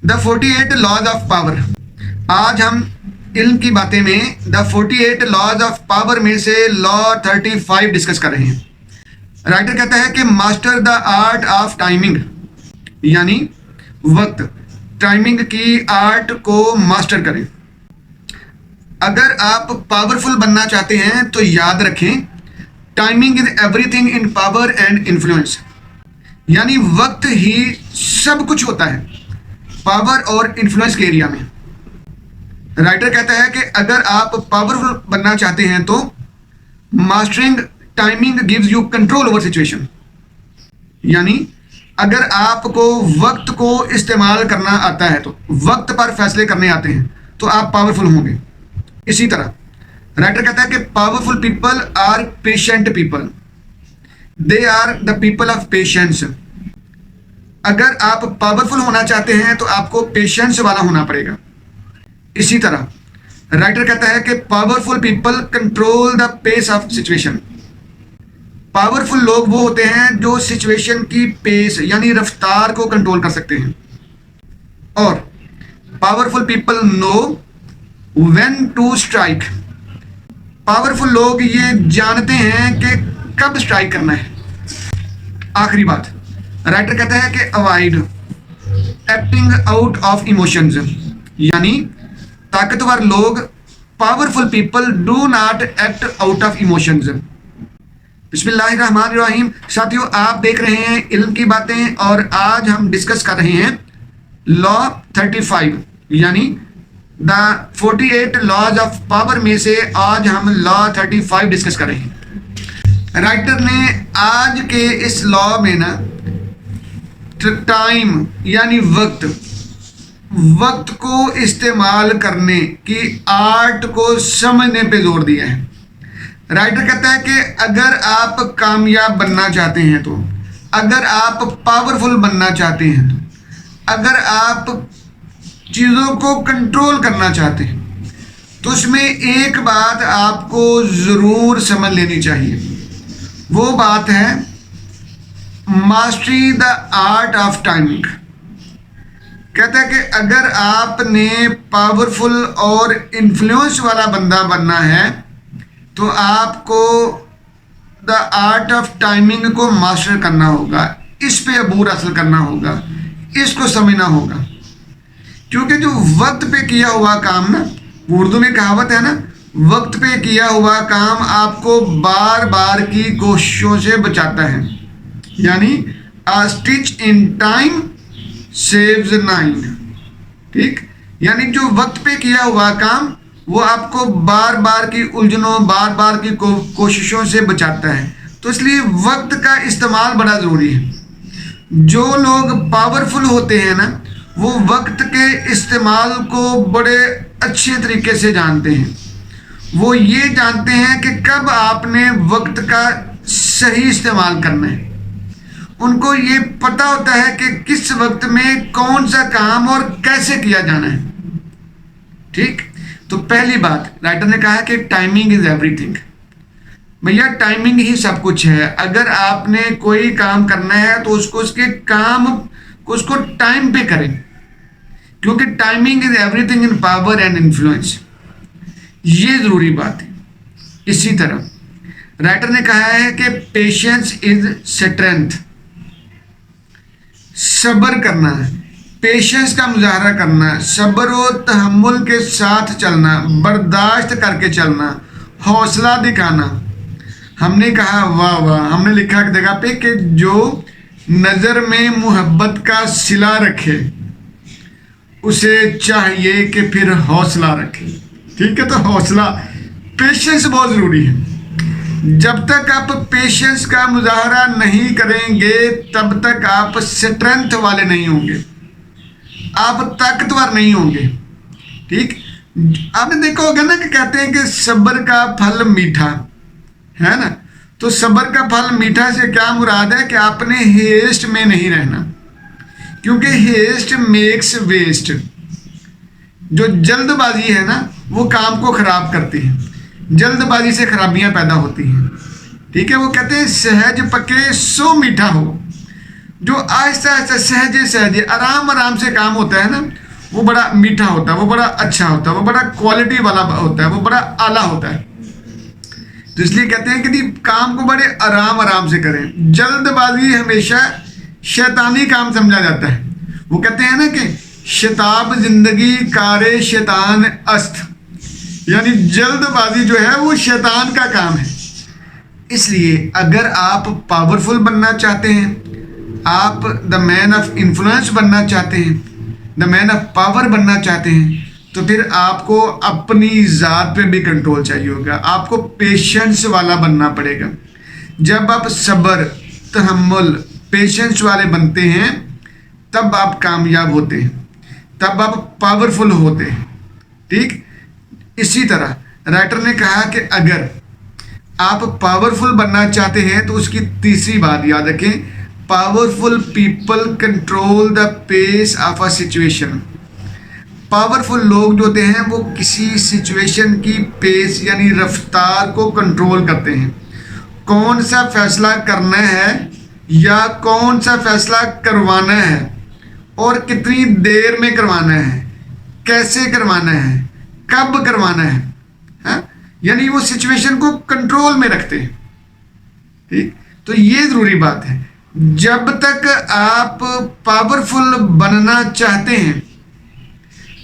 The 48 laws of power. आज हम इल्म की बातें में द 48 लॉज ऑफ पावर में से लॉ 35 डिस्कस कर रहे हैं। राइटर कहता है कि master the art of timing, यानी वक्त, टाइमिंग की आर्ट को मास्टर करें। अगर आप पावरफुल बनना चाहते हैं तो याद रखें, timing is everything in power and influence, यानी वक्त ही सब कुछ होता है पावर और इन्फ्लुएंस के एरिया में। राइटर कहता है कि अगर आप पावरफुल बनना चाहते हैं तो mastering timing gives you control over situation, यानी अगर आपको वक्त को इस्तेमाल करना आता है, तो वक्त पर फैसले करने आते हैं, तो आप पावरफुल होंगे। इसी तरह राइटर कहता है कि powerful people are patient people, they are the people of patience. अगर आप पावरफुल होना चाहते हैं तो आपको पेशेंस वाला होना पड़ेगा। इसी तरह राइटर कहता है कि powerful people control the pace of situation. Powerful लोग वो होते हैं जो सिचुएशन की पेस यानी रफ्तार को कंट्रोल कर सकते हैं। और powerful people know when to strike. Powerful लोग ये जानते हैं कि कब स्ट्राइक करना है। आखिरी बात, राइटर कहता है कि avoid acting out of emotions, यानी ताकतवर लोग, powerful people do not act out of emotions. बिस्मिल्लाहिर्रहमानिर्रहीम। साथियों, आप देख रहे हैं इल्म की बातें और आज हम डिस्कस कर रहे हैं लॉ 35, यानी द 48 लॉज ऑफ पावर में से आज हम लॉ 35 डिस्कस कर रहे हैं। राइटर ने आज के इस लॉ में ना टाइम यानी वक्त को इस्तेमाल करने की आर्ट को समझने पे जोर दिया है। राइटर कहता है कि अगर आप कामयाब बनना चाहते हैं, तो अगर आप पावरफुल बनना चाहते हैं, तो अगर आप चीज़ों को कंट्रोल करना चाहते हैं, तो उसमें एक बात आपको ज़रूर समझ लेनी चाहिए। वो बात है mastery the art of timing. कहता है कि अगर आपने पावरफुल और इन्फ्लुएंस वाला बंदा बनना है तो आपको द आर्ट ऑफ टाइमिंग को मास्टर करना होगा, इस पे अबूर हासिल करना होगा, इसको समझना होगा। क्योंकि जो वक्त पे किया हुआ काम ना, उर्दू में कहावत है ना, वक्त पे किया हुआ काम आपको बार बार की कोशिशों से बचाता है, यानी a stitch in time saves 9। ठीक, यानी जो वक्त पे किया हुआ काम वो आपको बार बार की उलझनों, बार बार की कोशिशों से बचाता है। तो इसलिए वक्त का इस्तेमाल बड़ा ज़रूरी है। जो लोग पावरफुल होते हैं ना, वो वक्त के इस्तेमाल को बड़े अच्छे तरीके से जानते हैं। वो ये जानते हैं कि कब आपने वक्त का सही इस्तेमाल करना है। उनको ये पता होता है कि किस वक्त में कौन सा काम और कैसे किया जाना है। ठीक, तो पहली बात राइटर ने कहा है कि टाइमिंग इज एवरीथिंग। भैया टाइमिंग ही सब कुछ है। अगर आपने कोई काम करना है तो उसके काम को उसको टाइम पे करें, क्योंकि timing is everything in power and influence. ये जरूरी बात है। इसी तरह राइटर ने कहा है कि पेशेंस इज स्ट्रेंथ। सब्र करना है, पेशेंस का मुजाहरा करना, सब्र और तहम्मुल के साथ चलना, बर्दाश्त करके चलना, हौसला दिखाना। हमने कहा वाह वाह, हमने लिखा जगह पे कि जो नज़र में मोहब्बत का सिला रखे उसे चाहिए कि फिर हौसला रखे। ठीक है, तो हौसला, पेशेंस बहुत ज़रूरी है। जब तक आप पेशेंस का मुजाहरा नहीं करेंगे तब तक आप स्ट्रेंथ वाले नहीं होंगे, आप ताकतवर नहीं होंगे। ठीक, आपने देखा होगा ना कि कहते हैं कि सब्र का फल मीठा है ना। तो सब्र का फल मीठा से क्या मुराद है कि आपने हेस्ट में नहीं रहना, क्योंकि हेस्ट मेक्स वेस्ट। जो जल्दबाजी है ना वो काम को खराब करती है, जल्दबाजी से खराबियां पैदा होती हैं। ठीक है, वो कहते हैं सहज पके सो मीठा हो। जो आहिस्ता आहिस्ता सहजे सहजे आराम आराम से काम होता है ना, वो बड़ा मीठा होता है, वो बड़ा अच्छा होता है, वो बड़ा क्वालिटी वाला होता है, वो बड़ा आला होता है। तो इसलिए कहते हैं कि काम को बड़े आराम आराम से करें। जल्दबाजी हमेशा शैतानी काम समझा जाता है। वो कहते हैं ना कि शताब जिंदगी कारे शैतान अस्त, यानी जल्दबाजी जो है वो शैतान का काम है। इसलिए अगर आप पावरफुल बनना चाहते हैं, आप द मैन ऑफ इन्फ्लुएंस बनना चाहते हैं, द मैन ऑफ पावर बनना चाहते हैं, तो फिर आपको अपनी ज़ात पे भी कंट्रोल चाहिए होगा। आपको पेशेंस वाला बनना पड़ेगा। जब आप सब्र, तहम्मुल, पेशेंस वाले बनते हैं, तब आप कामयाब होते हैं, तब आप पावरफुल होते हैं। ठीक इसी तरह राइटर ने कहा कि अगर आप पावरफुल बनना चाहते हैं तो उसकी तीसरी बात याद रखें, powerful people control the pace of a situation. Powerful लोग जो होते हैं वो किसी सिचुएशन की पेस यानी रफ्तार को कंट्रोल करते हैं। कौन सा फैसला करना है या कौन सा फैसला करवाना है और कितनी देर में करवाना है, कैसे करवाना है, कब करवाना है, हाँ? यानी वो सिचुएशन को कंट्रोल में रखते हैं। ठीक, तो ये जरूरी बात है। जब तक आप पावरफुल बनना चाहते हैं,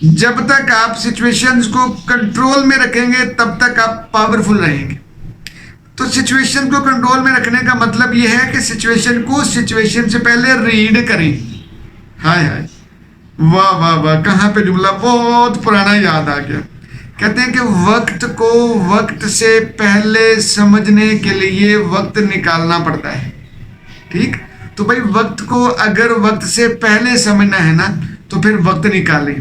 जब तक आप सिचुएशंस को कंट्रोल में रखेंगे, तब तक आप पावरफुल रहेंगे। तो सिचुएशन को कंट्रोल में रखने का मतलब यह है कि सिचुएशन को सिचुएशन से पहले रीड करें। हाय हाय, वाह वाह वाह, कहाँ पे जुमला बहुत पुराना याद आ गया। कहते हैं कि वक्त को वक्त से पहले समझने के लिए वक्त निकालना पड़ता है। ठीक, तो भाई वक्त को अगर वक्त से पहले समझना है ना, तो फिर वक्त निकालें।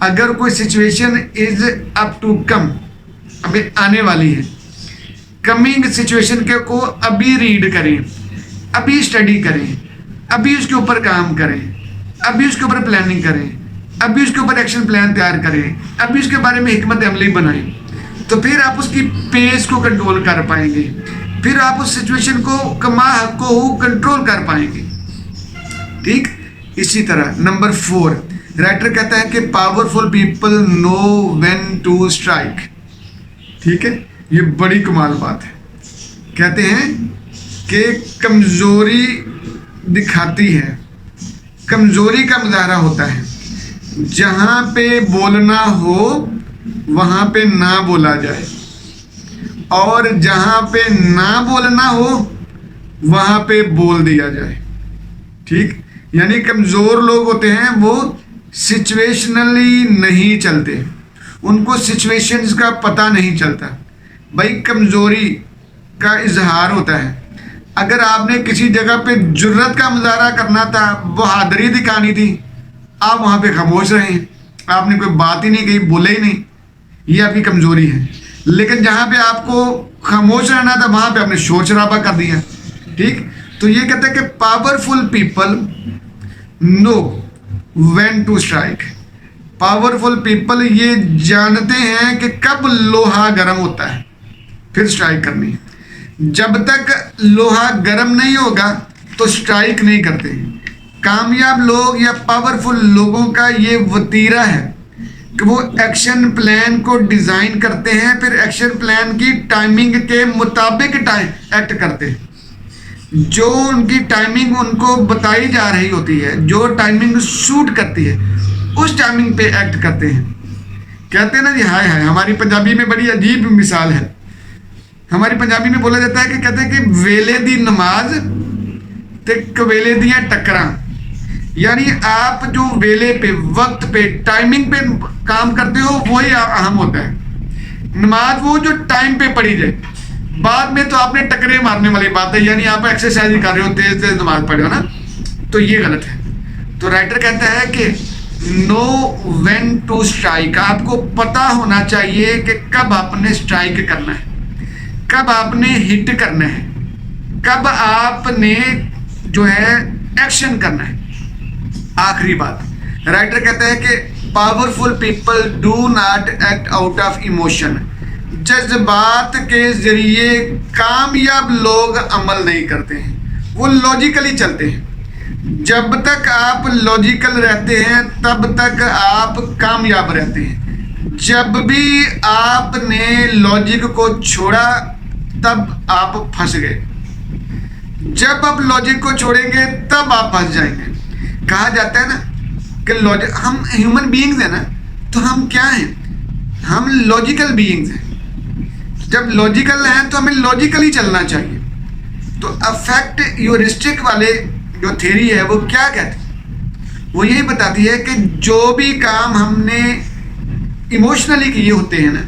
अगर कोई situation is up to come, अभी आने वाली है, कमिंग सिचुएशन के को अभी रीड करें, अभी स्टडी करें, अभी उसके ऊपर काम करें, अभी उसके ऊपर प्लानिंग करें, अभी उसके ऊपर एक्शन प्लान तैयार करें, अभी उसके बारे में हिकमत अमली बनाएं, तो फिर आप उसकी पेस को कंट्रोल कर पाएंगे, फिर आप उस सिचुएशन को कंट्रोल कर पाएंगे। ठीक, इसी तरह नंबर 4 राइटर कहता है कि powerful people know when to strike. ठीक है, ये बड़ी कमाल बात है। कहते हैं कि कमजोरी दिखाती है, कमजोरी का मुजाहरा होता है। जहां पे बोलना हो वहां पे ना बोला जाए, और जहां पे ना बोलना हो वहां पे बोल दिया जाए। ठीक, यानी कमजोर लोग होते हैं वो सिचुएशनली नहीं चलते, उनको सिचुएशंस का पता नहीं चलता। भाई कमजोरी का इजहार होता है। अगर आपने किसी जगह पे जुर्रत का मुजाहरा करना था, बहादुरी दिखानी थी, आप वहां पे खामोश रहे, आपने कोई बात ही नहीं कही, बोले ही नहीं, ये आपकी कमजोरी है। लेकिन जहां पे आपको खामोश रहना था वहां पे आपने शोर शराबा कर दिया। ठीक, तो ये कहते हैं कि powerful people know when to strike. Powerful people ये जानते हैं कि कब लोहा गर्म होता है, फिर स्ट्राइक करनी है। जब तक लोहा गर्म नहीं होगा तो स्ट्राइक नहीं करते। कामयाब लोग या पावरफुल लोगों का ये वतीरा है कि वो एक्शन प्लान को डिज़ाइन करते हैं, फिर एक्शन प्लान की टाइमिंग के मुताबिक एक्ट करते हैं। जो उनकी टाइमिंग उनको बताई जा रही होती है, जो टाइमिंग सूट करती है, उस टाइमिंग पे एक्ट करते हैं। कहते हैं ना जी, हाय हाय, हमारी पंजाबी में बड़ी अजीब मिसाल है। हमारी पंजाबी में बोला जाता है कि कहते हैं कि वेले दी नमाज ते कवेले दियां टक्करां। यानी आप जो वेले पे, वक्त पे, टाइमिंग पे काम करते हो वही अहम होता है। नमाज वो जो टाइम पे पढ़ी जाए, बाद में तो आपने टकरे मारने वाली बात है, यानी आप एक्सरसाइज कर रहे हो, तेज तेज नमाज पढ़े हो ना, तो ये गलत है। तो राइटर कहता है कि नो व्हेन टू स्ट्राइक, आपको पता होना चाहिए कि कब आपने स्ट्राइक करना है, कब आपने हिट करना है, कब आपने जो है एक्शन करना है। आखिरी बात, राइटर कहता है कि powerful people do not act out of emotion. जज्बात के जरिए कामयाब लोग अमल नहीं करते हैं, वो लॉजिकली चलते हैं। जब तक आप लॉजिकल रहते हैं तब तक आप कामयाब रहते हैं। जब भी आपने लॉजिक को छोड़ा तब आप फंस गए। जब आप लॉजिक को छोड़ेंगे तब आप फंस जाएंगे। कहा जाता है ना कि लॉजिक, हम ह्यूमन बीइंग्स हैं ना, तो हम क्या हैं, हम लॉजिकल बीइंग्स हैं। जब लॉजिकल हैं तो हमें लॉजिकली चलना चाहिए। तो अफेक्ट ह्यूरिस्टिक वाले जो थ्योरी है वो क्या कहती है, वो यही बताती है कि जो भी काम हमने इमोशनली किए होते हैं ना,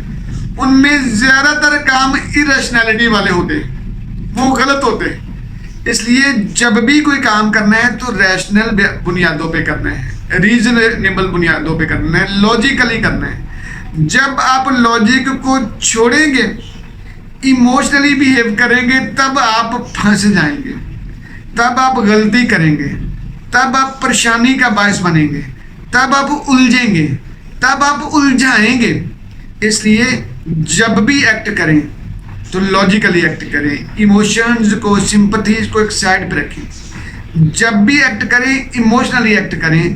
उनमें ज़्यादातर काम इरेशनैलिटी वाले होते हैं, वो गलत होते हैं। इसलिए जब भी कोई काम करना है तो रैशनल बुनियादों पे करना है, रीजनेबल बुनियादों पे करना है, लॉजिकली करना है। जब आप लॉजिक को छोड़ेंगे, इमोशनली बिहेव करेंगे, तब आप फंस जाएंगे, तब आप गलती करेंगे, तब आप परेशानी का बायस बनेंगे, तब आप उलझेंगे, तब आप उलझाएंगे। इसलिए जब भी एक्ट करें तो लॉजिकली एक्ट करें, इमोशंस को, सिंपथीज को एक साइड पे रखें। जब भी एक्ट करें, इमोशनली एक्ट करें,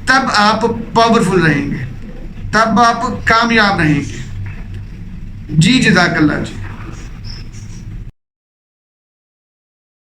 तब आप पावरफुल रहेंगे, तब आप कामयाब रहेंगे। जी जज़ाकल्लाह जी।